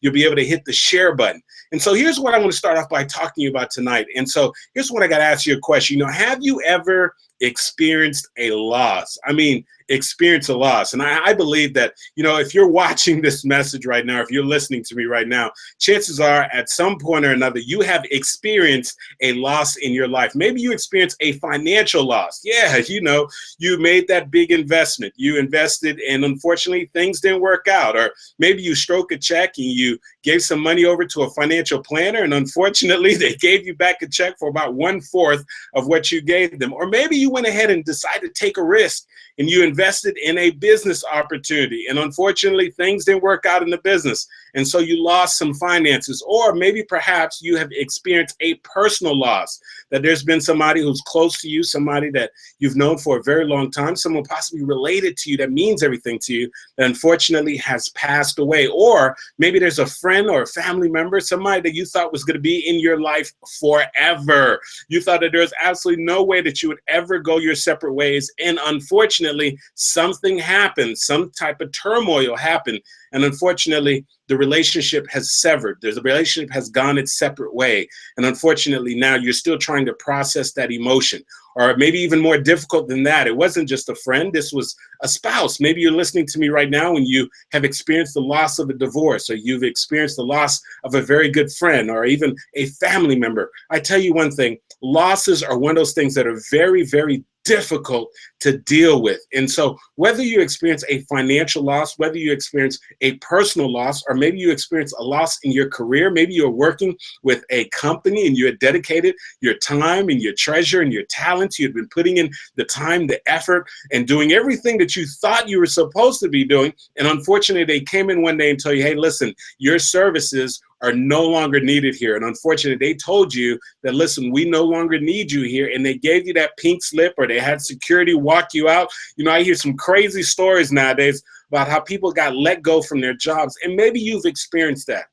you'll be able to hit the share button. And so here's what I want to start off by talking to you about tonight. And so here's what I got to ask you a question. Have you ever experienced a loss? I mean, experience a loss. And I believe that, if you're watching this message right now, if you're listening to me right now, chances are at some point or another, you have experienced a loss in your life. Maybe you experienced a financial loss. Yeah, you made that big investment. You invested and unfortunately things didn't work out. Or maybe you stroke a check and you gave some money over to a financial planner and unfortunately they gave you back a check for about 1/4 of what you gave them. Or maybe you went ahead and decided to take a risk and you invested in a business opportunity and unfortunately things didn't work out in the business and so you lost some finances. Or maybe perhaps you have experienced a personal loss, that there's been somebody who's close to you, somebody that you've known for a very long time, someone possibly related to you that means everything to you, that unfortunately has passed away. Or maybe there's a friend or a family member, somebody that you thought was going to be in your life forever. You thought that there's absolutely no way that you would ever go your separate ways. And unfortunately, something happened, some type of turmoil happened. And unfortunately, the relationship has severed. The relationship has gone its separate way. And unfortunately, now you're still trying to process that emotion. Or maybe even more difficult than that, it wasn't just a friend, this was a spouse. Maybe you're listening to me right now and you have experienced the loss of a divorce, or you've experienced the loss of a very good friend, or even a family member. I tell you one thing, losses are one of those things that are very, very difficult to deal with. And so whether you experience a financial loss, whether you experience a personal loss, or maybe you experience a loss in your career, maybe you're working with a company and you had dedicated your time and your treasure and your talents, you had been putting in the time, the effort, and doing everything that you thought you were supposed to be doing. And unfortunately, they came in one day and told you, hey, listen, your services are no longer needed here. And unfortunately, they told you that, listen, we no longer need you here. And they gave you that pink slip, or they had security walk you out. I hear some crazy stories nowadays about how people got let go from their jobs. And maybe you've experienced that.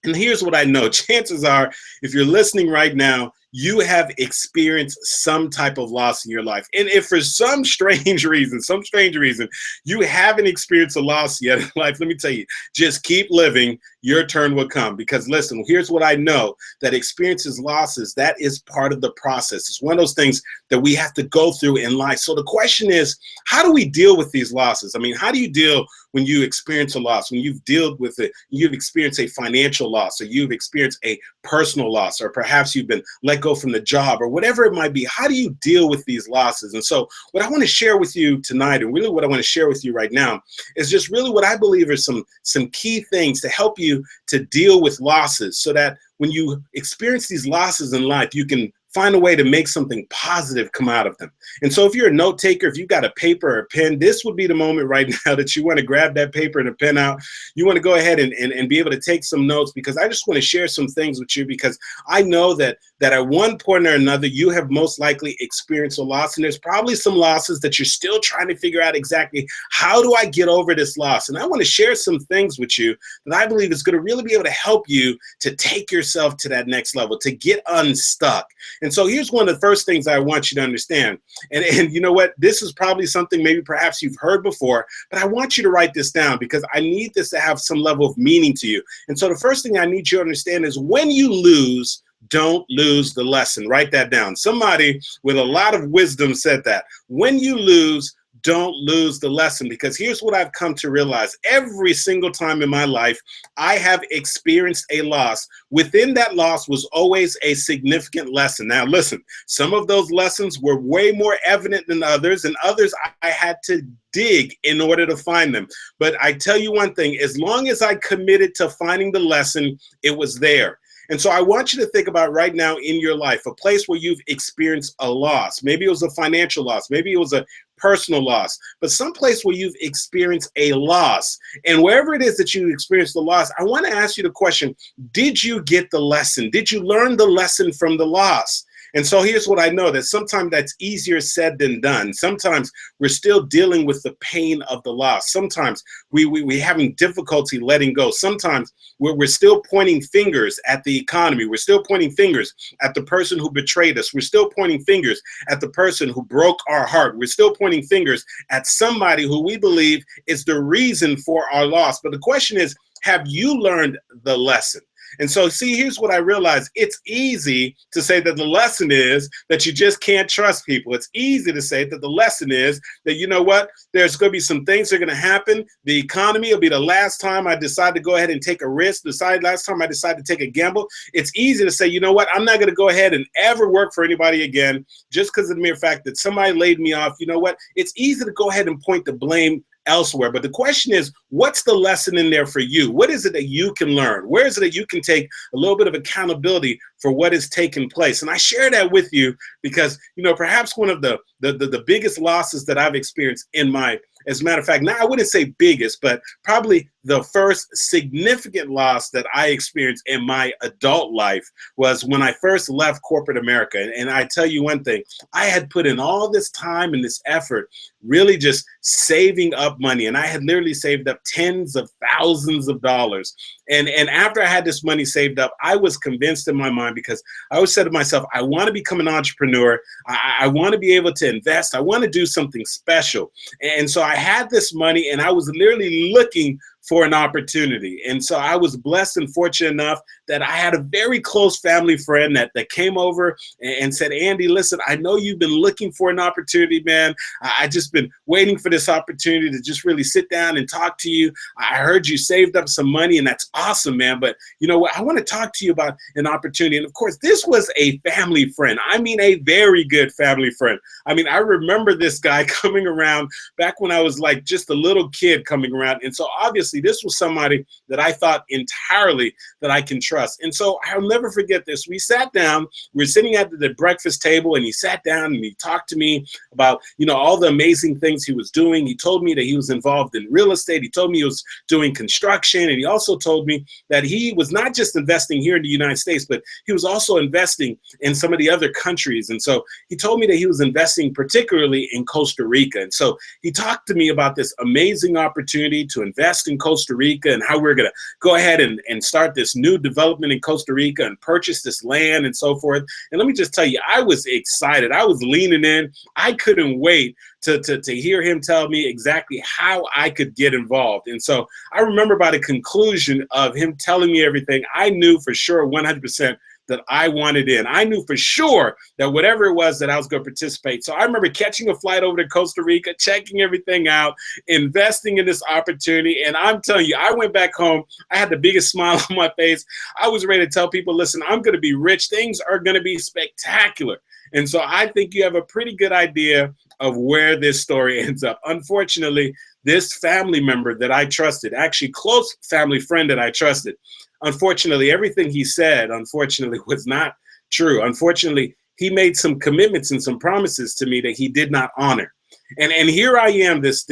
And here's what I know. Chances are, if you're listening right now, you have experienced some type of loss in your life. And if for some strange reason, you haven't experienced a loss yet in life, let me tell you, just keep living. Your turn will come. Because listen, here's what I know, that experiences losses, that is part of the process. It's one of those things that we have to go through in life. So the question is, how do we deal with these losses? I mean, how do you deal when you experience a loss, when you've dealt with it, you've experienced a financial loss, or you've experienced a personal loss, or perhaps you've been let go from the job, or whatever it might be? How do you deal with these losses? And so what I want to share with you tonight, and really what I want to share with you right now, is just really what I believe are some key things to help you to deal with losses, so that when you experience these losses in life, you can find a way to make something positive come out of them. And so if you're a note taker, if you've got a paper or a pen, this would be the moment right now that you want to grab that paper and a pen out. You want to go ahead and be able to take some notes, because I just want to share some things with you, because I know that at one point or another, you have most likely experienced a loss. And there's probably some losses that you're still trying to figure out exactly, how do I get over this loss? And I want to share some things with you that I believe is going to really be able to help you to take yourself to that next level, to get unstuck. And so here's one of the first things I want you to understand. And you know what? This is probably something maybe perhaps you've heard before, but I want you to write this down, because I need this to have some level of meaning to you. And so the first thing I need you to understand is, when you lose, don't lose the lesson. Write that down. Somebody with a lot of wisdom said that. When you lose, don't lose the lesson. Because here's what I've come to realize. Every single time in my life, I have experienced a loss. Within that loss was always a significant lesson. Now listen, some of those lessons were way more evident than others, and others I had to dig in order to find them. But I tell you one thing, as long as I committed to finding the lesson, it was there. And so I want you to think about right now in your life, a place where you've experienced a loss. Maybe it was a financial loss. Maybe it was a personal loss, but someplace where you've experienced a loss. And wherever it is that you experienced the loss, I want to ask you the question, did you get the lesson? Did you learn the lesson from the loss? And so here's what I know, that sometimes that's easier said than done. Sometimes we're still dealing with the pain of the loss. Sometimes we having difficulty letting go. Sometimes we're still pointing fingers at the economy. We're still pointing fingers at the person who betrayed us. We're still pointing fingers at the person who broke our heart. We're still pointing fingers at somebody who we believe is the reason for our loss. But the question is, have you learned the lesson? And so, see, here's what I realized. It's easy to say that the lesson is that you just can't trust people. It's easy to say that the lesson is that, you know what, there's going to be some things that are going to happen. The economy will be the last time I decide to go ahead and take a risk, last time I decide to take a gamble. It's easy to say, you know what, I'm not going to go ahead and ever work for anybody again just because of the mere fact that somebody laid me off. You know what, it's easy to go ahead and point the blame elsewhere. But the question is, what's the lesson in there for you? What is it that you can learn? Where is it that you can take a little bit of accountability for what is taking place? And I share that with you because, you know, perhaps one of the biggest losses that I've experienced in my, as a matter of fact, now I wouldn't say biggest, but probably the first significant loss that I experienced in my adult life was when I first left corporate America. And I tell you one thing, I had put in all this time and this effort, really just saving up money. And I had literally saved up tens of thousands of dollars. And after I had this money saved up, I was convinced in my mind, because I always said to myself, I want to become an entrepreneur. I want to be able to invest. I want to do something special. And so I had this money and I was literally looking for an opportunity. And so I was blessed and fortunate enough that I had a very close family friend that came over and said, Andy, listen, I know you've been looking for an opportunity, man. I just been waiting for this opportunity to just really sit down and talk to you. I heard you saved up some money, and that's awesome, man. But you know what? I want to talk to you about an opportunity. And of course, this was a family friend. I mean, a very good family friend. I mean, I remember this guy coming around back when I was like just a little kid coming around. And so obviously this was somebody that I thought entirely that I can trust. And so I'll never forget this. We sat down, we were sitting at the breakfast table, and he sat down and he talked to me about, you know, all the amazing things he was doing. He told me that he was involved in real estate. He told me he was doing construction. And he also told me that he was not just investing here in the United States, but he was also investing in some of the other countries. And so he told me that he was investing particularly in Costa Rica. And so he talked to me about this amazing opportunity to invest in Costa Rica and how we're going to go ahead and start this new development in Costa Rica and purchase this land and so forth. And let me just tell you, I was excited. I was leaning in. I couldn't wait to hear him tell me exactly how I could get involved. And so I remember by the conclusion of him telling me everything, I knew for sure 100% that I wanted in. I knew for sure that whatever it was that I was going to participate. So I remember catching a flight over to Costa Rica, checking everything out, investing in this opportunity. And I'm telling you, I went back home. I had the biggest smile on my face. I was ready to tell people, listen, I'm going to be rich. Things are going to be spectacular. And so I think you have a pretty good idea of where this story ends up. Unfortunately, this family member that I trusted, actually close family friend that I trusted, unfortunately, everything he said, unfortunately, was not true. Unfortunately, he made some commitments and some promises to me that he did not honor. And here I am, this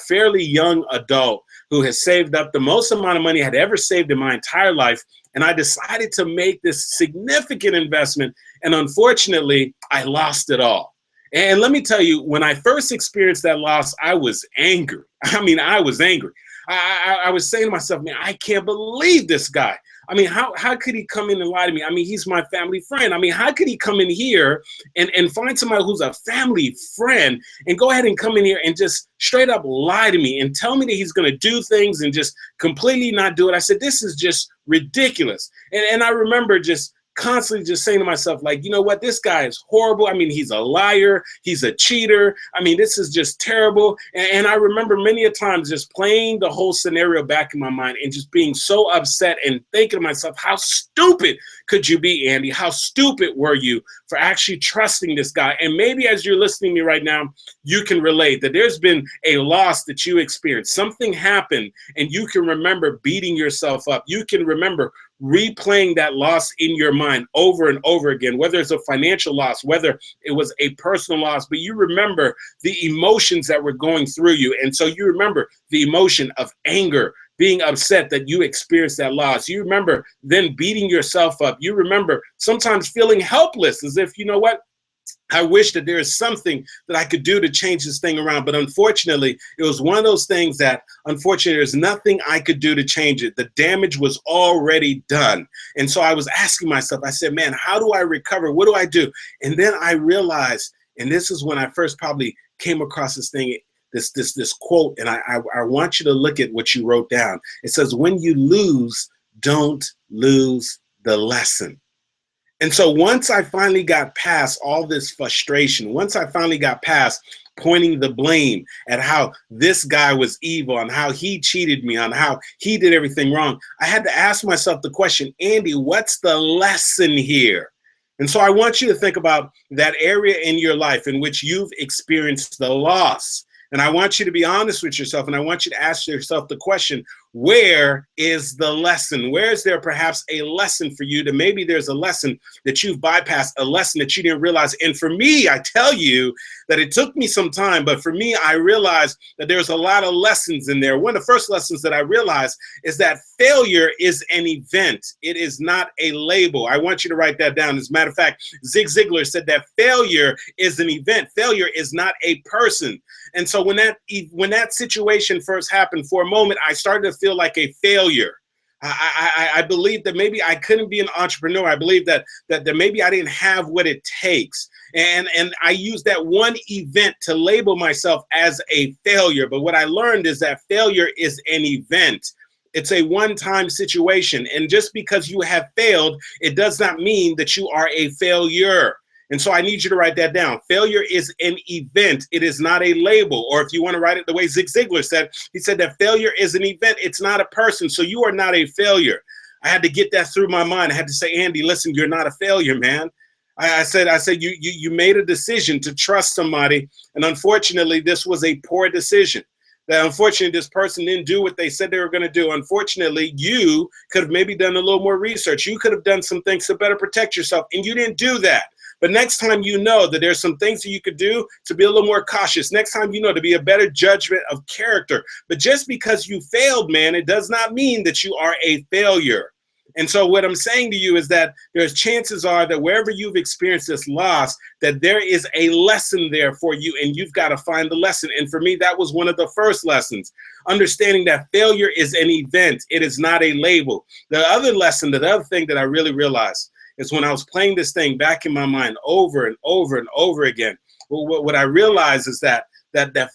fairly young adult who has saved up the most amount of money I had ever saved in my entire life. And I decided to make this significant investment. And unfortunately, I lost it all. And let me tell you, when I first experienced that loss, I was angry. I mean, I was angry. I was saying to myself, man, I can't believe this guy. I mean, how could he come in and lie to me? I mean, he's my family friend. I mean, how could he come in here and find somebody who's a family friend and go ahead and come in here and just straight up lie to me and tell me that he's going to do things and just completely not do it? I said, this is just ridiculous. And I remember just constantly just saying to myself, like, you know what, this guy is horrible. I mean, he's a liar. He's a cheater. I mean, this is just terrible. And I remember many a times just playing the whole scenario back in my mind and just being so upset and thinking to myself, how stupid could you be, Andy? How stupid were you for actually trusting this guy? And maybe as you're listening to me right now, you can relate that there's been a loss that you experienced. Something happened and you can remember beating yourself up. You can remember replaying that loss in your mind over and over again, whether it's a financial loss, whether it was a personal loss, but you remember the emotions that were going through you. And so you remember the emotion of anger, being upset that you experienced that loss. You remember then beating yourself up. You remember sometimes feeling helpless, as if, you know what, I wish that there is something that I could do to change this thing around. But unfortunately, it was one of those things that, unfortunately, there's nothing I could do to change it. The damage was already done. And so I was asking myself, I said, man, how do I recover? What do I do? And then I realized, and this is when I first probably came across this thing, this quote, and I want you to look at what you wrote down. It says, when you lose, don't lose the lesson. And so once I finally got past all this frustration, once I finally got past pointing the blame at how this guy was evil, on how he cheated me, on how he did everything wrong, I had to ask myself the question, Andy, what's the lesson here? And so I want you to think about that area in your life in which you've experienced the loss. And I want you to be honest with yourself, and I want you to ask yourself the question, where is the lesson? Where is there perhaps a lesson for you? That maybe there's a lesson that you've bypassed, a lesson that you didn't realize. And for me, I tell you that it took me some time, but for me, I realized that there's a lot of lessons in there. One of the first lessons that I realized is that failure is an event. It is not a label. I want you to write that down. As a matter of fact, Zig Ziglar said that failure is an event. Failure is not a person. And so when that situation first happened, for a moment, I started to feel like a failure. I believed that maybe I couldn't be an entrepreneur. I believed that maybe I didn't have what it takes. And I used that one event to label myself as a failure. But what I learned is that failure is an event. It's a one-time situation. And just because you have failed, it does not mean that you are a failure. And so I need you to write that down. Failure is an event. It is not a label. Or if you want to write it the way Zig Ziglar said, he said that failure is an event. It's not a person. So you are not a failure. I had to get that through my mind. I had to say, Andy, listen, you're not a failure, man. I said, you made a decision to trust somebody. And unfortunately, this was a poor decision. That unfortunately, this person didn't do what they said they were going to do. Unfortunately, you could have maybe done a little more research. You could have done some things to better protect yourself. And you didn't do that. But next time, you know that there's some things that you could do to be a little more cautious. Next time, you know, to be a better judgment of character. But just because you failed, man, it does not mean that you are a failure. And so what I'm saying to you is that there's chances are that wherever you've experienced this loss, that there is a lesson there for you, and you've got to find the lesson. And for me, that was one of the first lessons, understanding that failure is an event. It is not a label. The other lesson, the other thing that I really realized is when I was playing this thing back in my mind over and over and over again, what I realized is that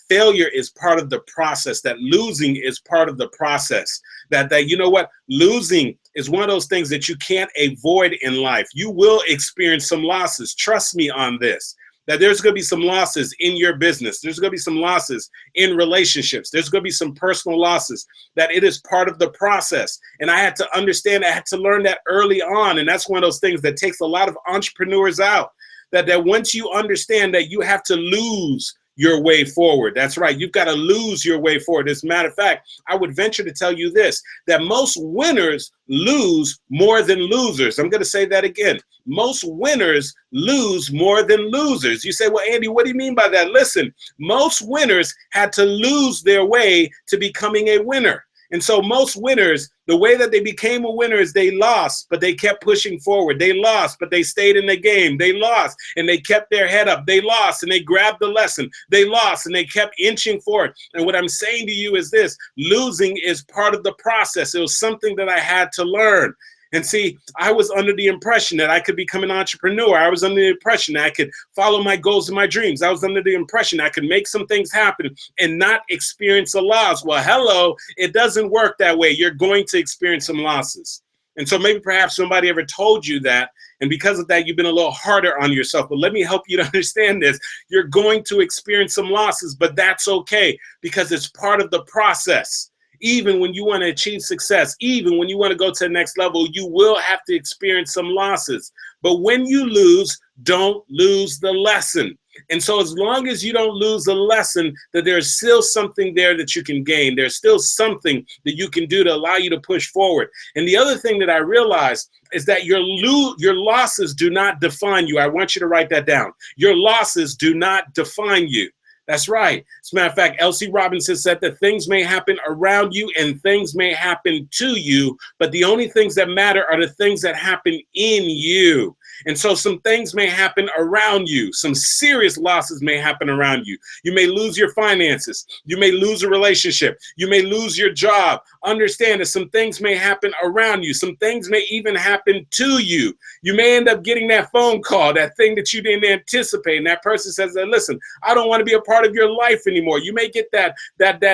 failure is part of the process, that losing is part of the process, that you know what, losing is one of those things that you can't avoid in life. You will experience some losses. Trust me on this. That there's going to be some losses in your business. There's going to be some losses in relationships. There's going to be some personal losses, that it is part of the process. And I had to understand, I had to learn that early on. And that's one of those things that takes a lot of entrepreneurs out, that once you understand that you have to lose your way forward. That's right. You've got to lose your way forward. As a matter of fact, I would venture to tell you this, that most winners lose more than losers. I'm going to say that again. Most winners lose more than losers. You say, well, Andy, what do you mean by that? Listen, most winners had to lose their way to becoming a winner. And so most winners, the way that they became a winner is they lost, but they kept pushing forward. They lost, but they stayed in the game. They lost, and they kept their head up. They lost, and they grabbed the lesson. They lost, and they kept inching forward. And what I'm saying to you is this: losing is part of the process. It was something that I had to learn. And see, I was under the impression that I could become an entrepreneur. I was under the impression that I could follow my goals and my dreams. I was under the impression I could make some things happen and not experience a loss. Well, hello, it doesn't work that way. You're going to experience some losses. And so maybe perhaps somebody ever told you that, and because of that, you've been a little harder on yourself. But let me help you to understand this. You're going to experience some losses, but that's okay, because it's part of the process. Even when you want to achieve success, even when you want to go to the next level, you will have to experience some losses. But when you lose, don't lose the lesson. And so as long as you don't lose the lesson, that there's still something there that you can gain. There's still something that you can do to allow you to push forward. And the other thing that I realized is that your losses do not define you. I want you to write that down. Your losses do not define you. That's right. As a matter of fact, L.C. Robinson said that things may happen around you and things may happen to you, but the only things that matter are the things that happen in you. And so some things may happen around you. Some serious losses may happen around you. You may lose your finances. You may lose a relationship. You may lose your job. Understand that some things may happen around you. Some things may even happen to you. You may end up getting that phone call, that thing that you didn't anticipate. And that person says that, listen, I don't want to be a part of your life anymore. You may get that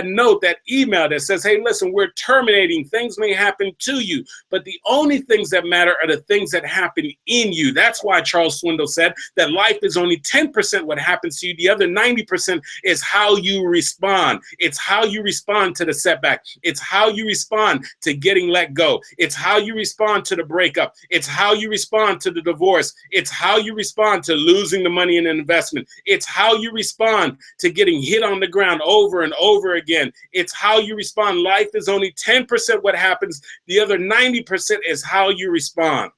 note, that email that says, hey, listen, we're terminating. Things may happen to you, but the only things that matter are the things that happen in you. That's why Charles Swindoll said that life is only 10% what happens to you. The other 90% is how you respond. It's how you respond to the setback. It's how you respond to getting let go. It's how you respond to the breakup. It's how you respond to the divorce. It's how you respond to losing the money in an investment. It's how you respond to getting hit on the ground over and over again. It's how you respond. Life is only 10% what happens. The other 90% is how you respond.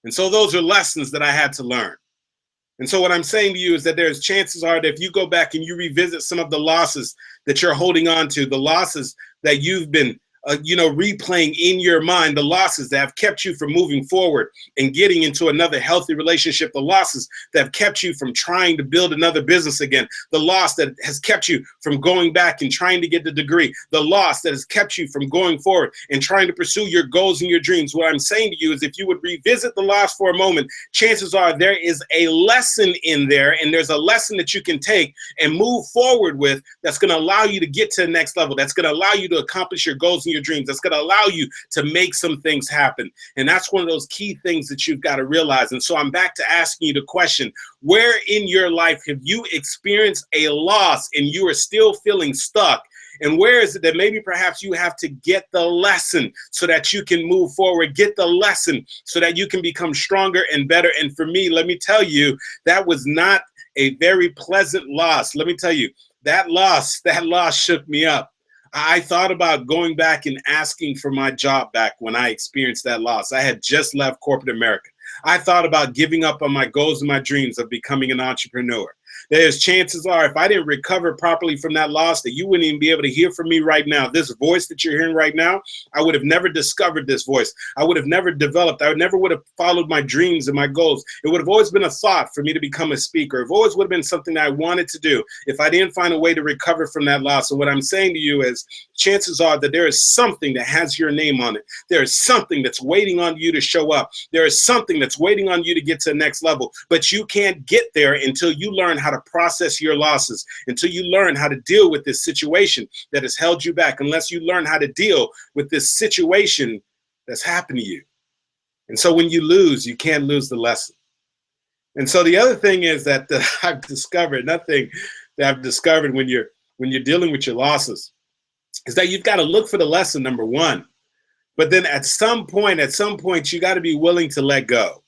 And so those are lessons that I had to learn. And so what I'm saying to you is that there's chances are that if you go back and you revisit some of the losses that you're holding on to, the losses that you've been replaying in your mind, the losses that have kept you from moving forward and getting into another healthy relationship, the losses that have kept you from trying to build another business again, the loss that has kept you from going back and trying to get the degree, the loss that has kept you from going forward and trying to pursue your goals and your dreams. What I'm saying to you is if you would revisit the loss for a moment, chances are there is a lesson in there, and there's a lesson that you can take and move forward with that's going to allow you to get to the next level, that's going to allow you to accomplish your goals and your dreams, that's going to allow you to make some things happen. And that's one of those key things that you've got to realize. And so I'm back to asking you the question, where in your life have you experienced a loss and you are still feeling stuck? And where is it that maybe perhaps you have to get the lesson so that you can move forward, get the lesson so that you can become stronger and better? And for me, let me tell you, that was not a very pleasant loss. Let me tell you, that loss shook me up. I thought about going back and asking for my job back when I experienced that loss. I had just left corporate America. I thought about giving up on my goals and my dreams of becoming an entrepreneur. There's chances are if I didn't recover properly from that loss that you wouldn't even be able to hear from me right now. This voice that you're hearing right now, I would have never discovered this voice. I would have never developed. I never would have followed my dreams and my goals. It would have always been a thought for me to become a speaker. It always would have been something that I wanted to do if I didn't find a way to recover from that loss. And what I'm saying to you is chances are that there is something that has your name on it. There is something that's waiting on you to show up. There is something that's waiting on you to get to the next level. But you can't get there until you learn how to process your losses, until you learn how to deal with this situation that has held you back, unless you learn how to deal with this situation that's happened to you. And so when you lose, you can't lose the lesson. And so the other thing is that I've discovered, nothing that I've discovered when you're dealing with your losses, is that you've got to look for the lesson, number one. But then at some point, you got to be willing to let go.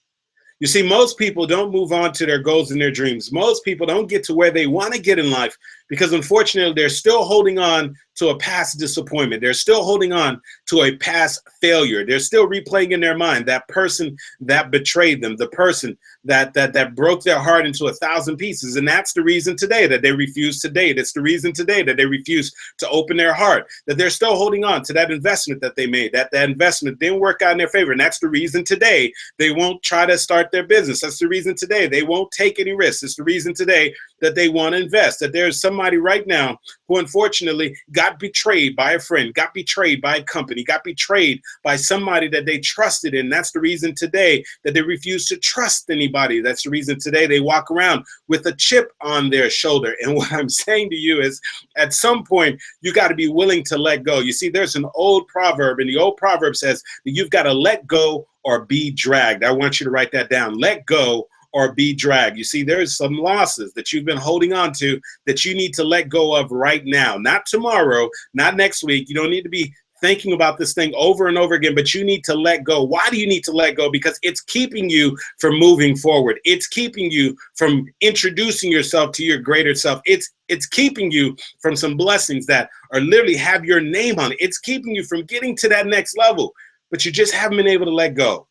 You see, most people don't move on to their goals and their dreams. Most people don't get to where they want to get in life because, unfortunately, they're still holding on to a past disappointment. They're still holding on to a past failure. They're still replaying in their mind that person that betrayed them, the person that broke their heart into 1,000 pieces. And that's the reason today that they refuse to date. It's the reason today that they refuse to open their heart, that they're still holding on to that investment that they made, that investment didn't work out in their favor. And that's the reason today they won't try to start their business. That's the reason today they won't take any risks. It's the reason today that they want to invest, that there's somebody right now who unfortunately got betrayed by a friend, got betrayed by a company, got betrayed by somebody that they trusted in. That's the reason today that they refuse to trust anybody. That's the reason today they walk around with a chip on their shoulder. And what I'm saying to you is at some point, you got to be willing to let go. You see, there's an old proverb, and the old proverb says that you've got to let go or be dragged. I want you to write that down. Let go or be dragged. You see, there's some losses that you've been holding on to that you need to let go of right now, not tomorrow, not next week. You don't need to be thinking about this thing over and over again, but you need to let go. Why do you need to let go? Because it's keeping you from moving forward. It's keeping you from introducing yourself to your greater self. It's keeping you from some blessings that are literally have your name on it. It's keeping you from getting to that next level, but you just haven't been able to let go.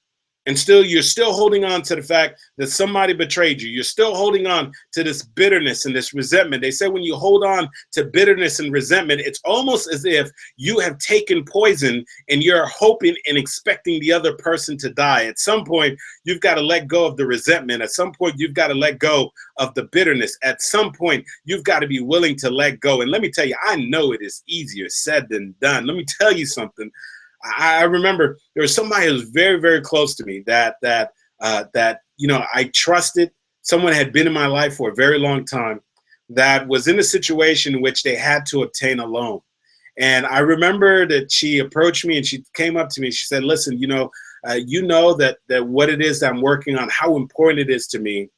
And still, you're still holding on to the fact that somebody betrayed you. You're still holding on to this bitterness and this resentment. They say when you hold on to bitterness and resentment, it's almost as if you have taken poison and you're hoping and expecting the other person to die. At some point, you've got to let go of the resentment. At some point, you've got to let go of the bitterness. At some point, you've got to be willing to let go. And let me tell you, I know it is easier said than done. Let me tell you something. I remember there was somebody who was very, very close to me that I trusted. Someone had been in my life for a very long time that was in a situation in which they had to obtain a loan. And I remember that she approached me and she came up to me. She said, listen, you know that what it is that I'm working on, how important it is to me.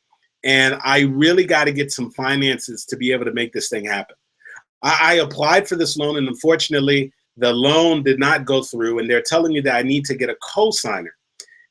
And I really got to get some finances to be able to make this thing happen. I applied for this loan, and unfortunately, the loan did not go through, and they're telling me that I need to get a cosigner.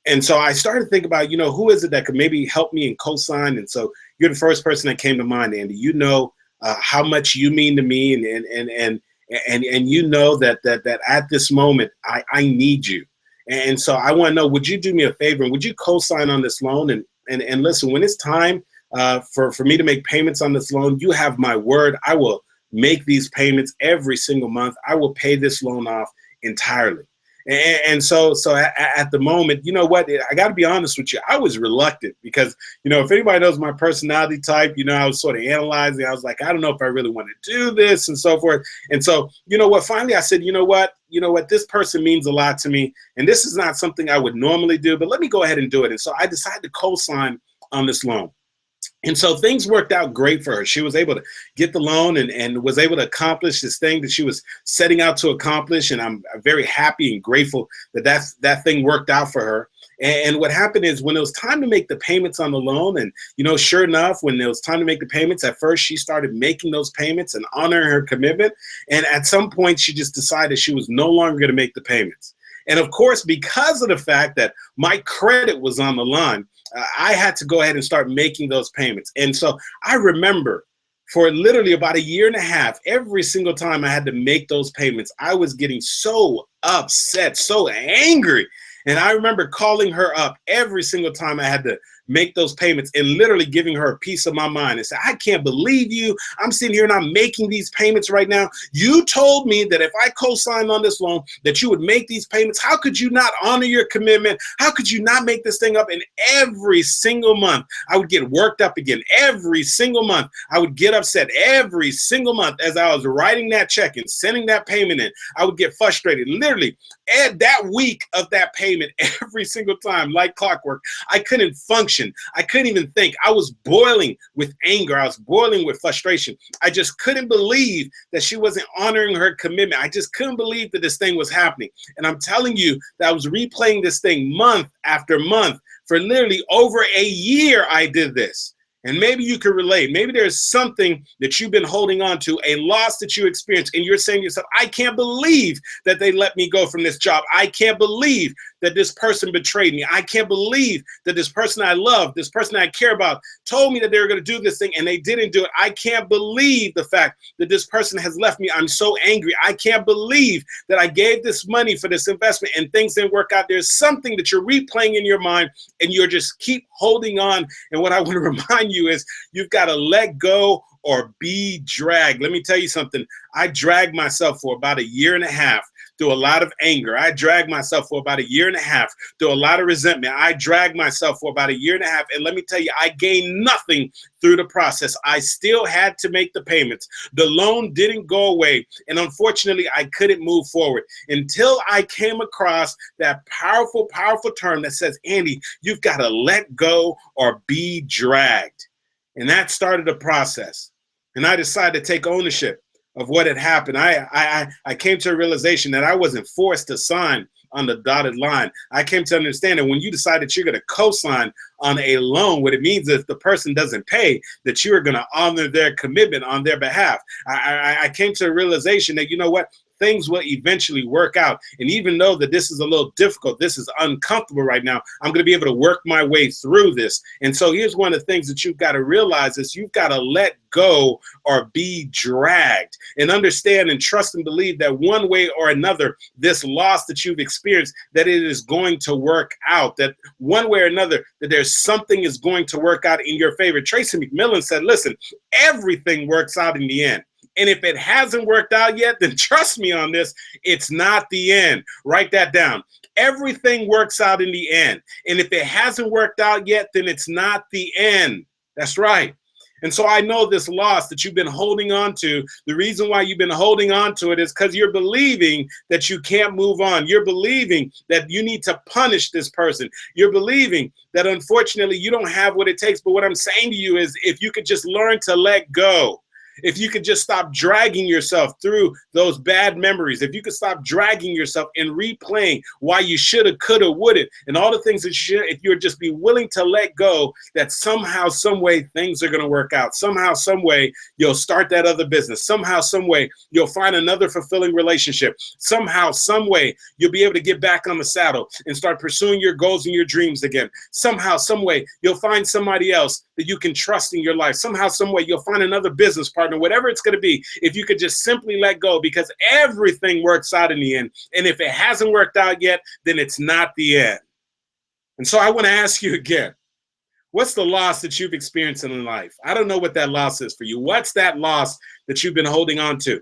And so I started to think about, who is it that could maybe help me in cosign? And so you're the first person that came to mind, Andy. You know how much you mean to me, and you know that at this moment I need you. And so I want to know, would you do me a favor and would you cosign on this loan? And listen, when it's time for me to make payments on this loan, you have my word. I will make these payments every single month. I will pay this loan off entirely. And so at the moment, you know what, I got to be honest with you, I was reluctant because, if anybody knows my personality type, I was sort of analyzing. I was like, I don't know if I really want to do this and so forth. And so, finally I said, you know what, this person means a lot to me. And this is not something I would normally do, but let me go ahead and do it. And so I decided to co-sign on this loan. And so things worked out great for her. She was able to get the loan and was able to accomplish this thing that she was setting out to accomplish. And I'm very happy and grateful that thing worked out for her. And what happened is when it was time to make the payments on the loan, and, sure enough, when it was time to make the payments, at first she started making those payments and honoring her commitment. And at some point, she just decided she was no longer going to make the payments. And of course, because of the fact that my credit was on the line, I had to go ahead and start making those payments. And so I remember for literally about a year and a half, every single time I had to make those payments, I was getting so upset, so angry. And I remember calling her up every single time I had to make those payments and literally giving her a piece of my mind and say, I can't believe you. I'm sitting here and I'm making these payments right now. You told me that if I co-signed on this loan that you would make these payments. How could you not honor your commitment? How could you not make this thing up? And every single month I would get worked up again. Every single month I would get upset. Every single month as I was writing that check and sending that payment in, I would get frustrated. Literally that week of that payment, every single time, like clockwork, I couldn't function. I couldn't even think. I was boiling with anger. I was boiling with frustration. I just couldn't believe that she wasn't honoring her commitment. I just couldn't believe that this thing was happening. And I'm telling you that I was replaying this thing month after month. For literally over a year, I did this. And maybe you can relate. Maybe there's something that you've been holding on to, a loss that you experienced, and you're saying to yourself, I can't believe that they let me go from this job. I can't believe that this person betrayed me. I can't believe that this person I love, this person I care about, told me that they were going to do this thing and they didn't do it. I can't believe the fact that this person has left me. I'm so angry. I can't believe that I gave this money for this investment and things didn't work out. There's something that you're replaying in your mind and you're just keep holding on. And what I want to remind you is you've got to let go or be dragged. Let me tell you something. I dragged myself for about a year and a half through a lot of anger. I dragged myself for about a year and a half through a lot of resentment. I dragged myself for about a year and a half. And let me tell you, I gained nothing through the process. I still had to make the payments. The loan didn't go away. And unfortunately, I couldn't move forward until I came across that powerful, powerful term that says, Andy, you've got to let go or be dragged. And that started a process. And I decided to take ownership of what had happened. I came to a realization that I wasn't forced to sign on the dotted line. I came to understand that when you decide that you're going to co-sign on a loan, what it means is if the person doesn't pay, that you are going to honor their commitment on their behalf. I came to a realization that, you know what? things will eventually work out. And even though that this is a little difficult, this is uncomfortable right now, I'm going to be able to work my way through this. And so here's one of the things that you've got to realize is you've got to let go or be dragged, and understand and trust and believe that one way or another, this loss that you've experienced, that it is going to work out, that one way or another, that there's something is going to work out in your favor. Tracy McMillan said, listen, everything works out in the end. And if it hasn't worked out yet, then trust me on this, it's not the end. Write that down. Everything works out in the end. And if it hasn't worked out yet, then it's not the end. That's right. And so I know this loss that you've been holding on to, the reason why you've been holding on to it is because you're believing that you can't move on. You're believing that you need to punish this person. You're believing that unfortunately you don't have what it takes. But what I'm saying to you is if you could just learn to let go, if you could just stop dragging yourself through those bad memories, if you could stop dragging yourself and replaying why you shoulda, coulda, woulda, and all the things that you should, if you would just be willing to let go, that somehow, some way things are going to work out. Somehow, some way you'll start that other business. Somehow, some way you'll find another fulfilling relationship. Somehow, some way you'll be able to get back on the saddle and start pursuing your goals and your dreams again. Somehow, some way you'll find somebody else that you can trust in your life. Somehow, some way you'll find another business partner, whatever it's going to be, if you could just simply let go, because everything works out in the end. And if it hasn't worked out yet, then it's not the end. And so I want to ask you again, what's the loss that you've experienced in life? I don't know what that loss is for you. What's that loss that you've been holding on to?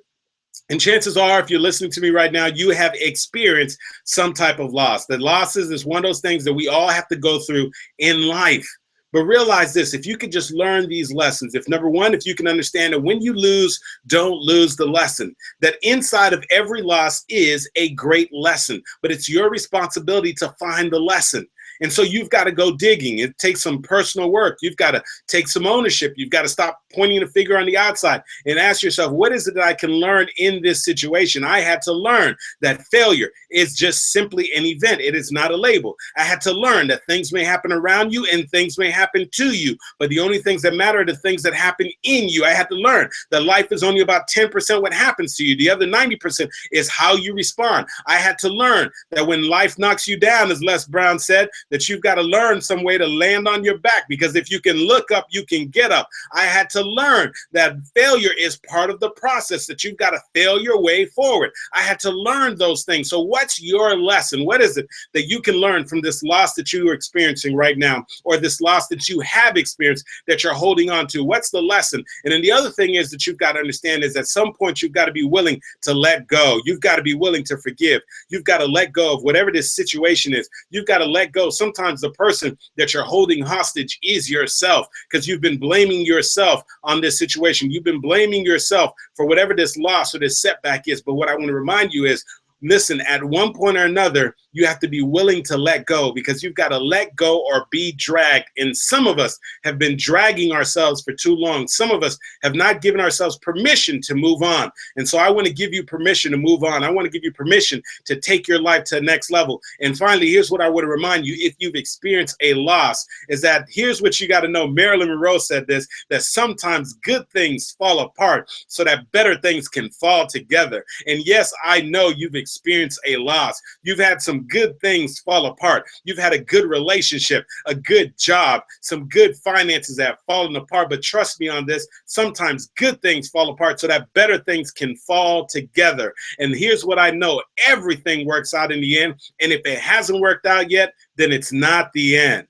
And chances are, if you're listening to me right now, you have experienced some type of loss. The losses is one of those things that we all have to go through in life. But realize this, if you could just learn these lessons, if number one, if you can understand that when you lose, don't lose the lesson, that inside of every loss is a great lesson, but it's your responsibility to find the lesson. And so you've got to go digging. It takes some personal work. You've got to take some ownership. You've got to stop pointing the finger on the outside and ask yourself, what is it that I can learn in this situation? I had to learn that failure is just simply an event. It is not a label. I had to learn that things may happen around you and things may happen to you, but the only things that matter are the things that happen in you. I had to learn that life is only about 10% what happens to you. The other 90% is how you respond. I had to learn that when life knocks you down, as Les Brown said, that you've got to learn some way to land on your back, because if you can look up, you can get up. I had to learn that failure is part of the process, that you've got to fail your way forward. I had to learn those things. So what's your lesson? What is it that you can learn from this loss that you are experiencing right now, or this loss that you have experienced that you're holding on to? What's the lesson? And then the other thing is that you've got to understand is at some point you've got to be willing to let go. You've got to be willing to forgive. You've got to let go of whatever this situation is. You've got to let go. Sometimes the person that you're holding hostage is yourself, because you've been blaming yourself on this situation. You've been blaming yourself for whatever this loss or this setback is. But what I want to remind you is, listen, at one point or another, you have to be willing to let go, because you've got to let go or be dragged. And some of us have been dragging ourselves for too long. Some of us have not given ourselves permission to move on. And so I want to give you permission to move on. I want to give you permission to take your life to the next level. And finally, here's what I want to remind you. If you've experienced a loss, is that here's what you got to know. Marilyn Monroe said this, that sometimes good things fall apart so that better things can fall together. And yes, I know you've experienced a loss. You've had some good things fall apart. You've had a good relationship, a good job, some good finances that have fallen apart. But trust me on this, sometimes good things fall apart so that better things can fall together. And here's what I know, everything works out in the end. And if it hasn't worked out yet, then it's not the end.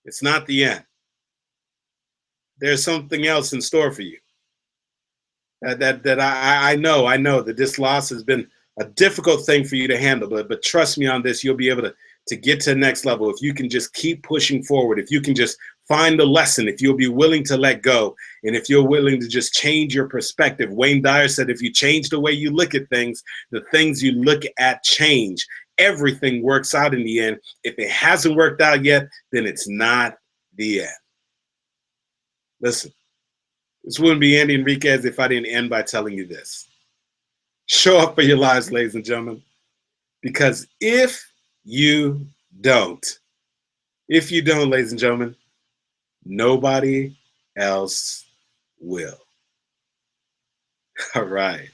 It's not the end. There's something else in store for you. I know that this loss has been a difficult thing for you to handle, but trust me on this, you'll be able to get to the next level if you can just keep pushing forward, if you can just find the lesson, if you'll be willing to let go, and if you're willing to just change your perspective. Wayne Dyer said, if you change the way you look at things, the things you look at change. Everything works out in the end. If it hasn't worked out yet, then it's not the end. Listen, this wouldn't be Andy Henriquez if I didn't end by telling you this. Show up for your lives, ladies and gentlemen, because if you don't, ladies and gentlemen, nobody else will. All right.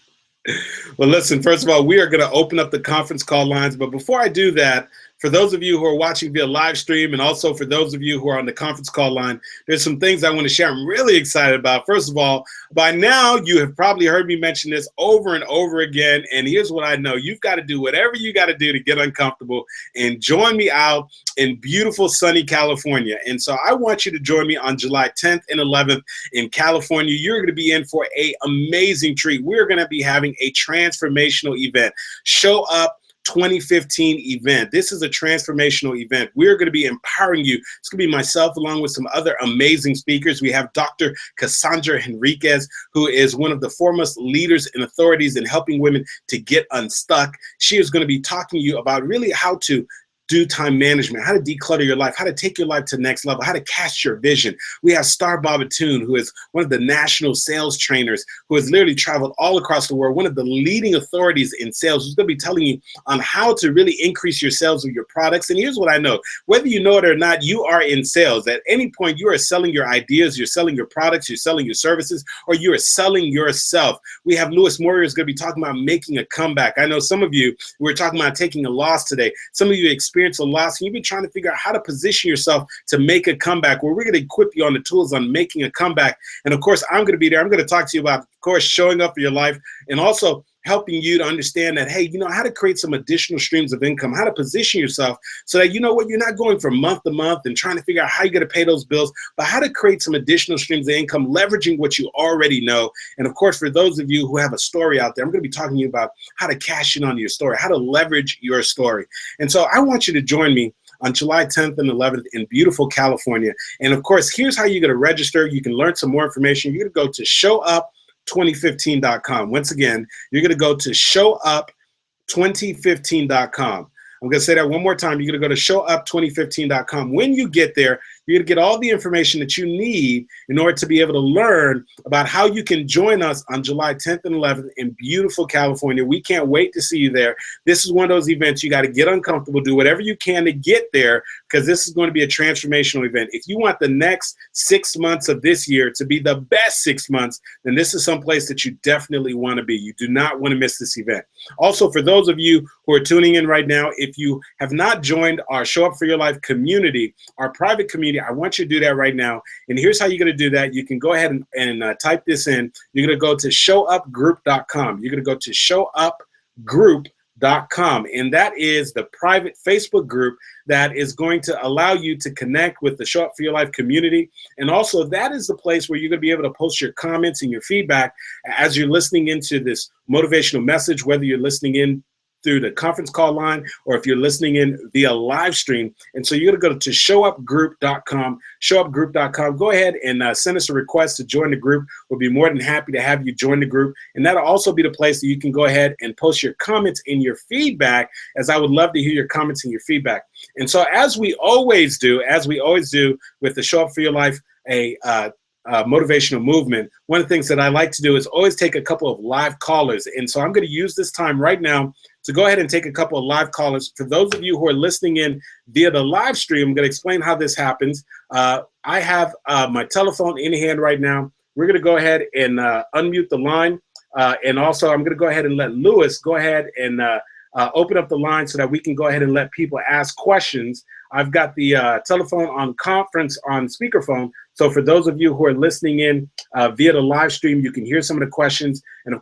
Well, listen, first of all, we are going to open up the conference call lines. But before I do that, for those of you who are watching via live stream, and also for those of you who are on the conference call line, there's some things I want to share I'm really excited about. First of all, by now, you have probably heard me mention this over and over again. And here's what I know. You've got to do whatever you got to do to get uncomfortable and join me out in beautiful, sunny California. And so I want you to join me on July 10th and 11th in California. You're going to be in for an amazing treat. We're going to be having a transformational event. Show Up 2015 event. This is a transformational event. We're going to be empowering you. It's going to be myself along with some other amazing speakers. We have Dr. Cassandra Henriquez, who is one of the foremost leaders and authorities in helping women to get unstuck. She is going to be talking to you about really how to do time management, how to declutter your life, how to take your life to the next level, how to cast your vision. We have Star Babatoon, who is one of the national sales trainers, who has literally traveled all across the world, one of the leading authorities in sales, who's going to be telling you on how to really increase your sales of your products. And here's what I know, whether you know it or not, you are in sales. At any point, you are selling your ideas, you're selling your products, you're selling your services, or you are selling yourself. We have Louis Moyer is going to be talking about making a comeback. I know some of you, we're talking about taking a loss today. Some of you experience a loss, and you've been trying to figure out how to position yourself to make a comeback. Well, we're going to equip you on the tools on making a comeback. And of course, I'm going to be there. I'm going to talk to you about, of course, showing up for your life, and also helping you to understand that, hey, you know, how to create some additional streams of income, how to position yourself so that, you know what, you're not going from month to month and trying to figure out how you're going to pay those bills, but how to create some additional streams of income, leveraging what you already know. And of course, for those of you who have a story out there, I'm going to be talking to you about how to cash in on your story, how to leverage your story. And so I want you to join me on July 10th and 11th in beautiful California. And of course, here's how you're going to register. You can learn some more information. You're going to go to showup2015.com. Once again, you're going to go to showup2015.com. I'm going to say that one more time. You're going to go to showup2015.com. When you get there, you're going to get all the information that you need in order to be able to learn about how you can join us on July 10th and 11th in beautiful California. We can't wait to see you there. This is one of those events you got to get uncomfortable, do whatever you can to get there, because this is going to be a transformational event. If you want the next 6 months of this year to be the best 6 months, then this is some place that you definitely want to be. You do not want to miss this event. Also, for those of you who are tuning in right now, if you have not joined our Show Up for Your Life community, our private community, I want you to do that right now. And here's how you're going to do that. You can go ahead and type this in. You're going to go to showupgroup.com. You're going to go to showupgroup.com. And that is the private Facebook group that is going to allow you to connect with the Show Up for Your Life community. And also, that is the place where you're going to be able to post your comments and your feedback as you're listening into this motivational message, whether you're listening in through the conference call line or if you're listening in via live stream. And so you're going to go to showupgroup.com, showupgroup.com. Go ahead and send us a request to join the group. We'll be more than happy to have you join the group. And that'll also be the place that you can go ahead and post your comments and your feedback, as I would love to hear your comments and your feedback. And so as we always do with the Show Up for Your Life, motivational movement, one of the things that I like to do is always take a couple of live callers. And so I'm going to use this time right now to go ahead and take a couple of live callers. For those of you who are listening in via the live stream, I'm going to explain how this happens. I have my telephone in hand right now. We're going to go ahead and unmute the line. And also, I'm going to go ahead and let Louis go ahead and open up the line so that we can go ahead and let people ask questions. I've got the telephone on conference on speakerphone. So for those of you who are listening in via the live stream, you can hear some of the questions. And of course,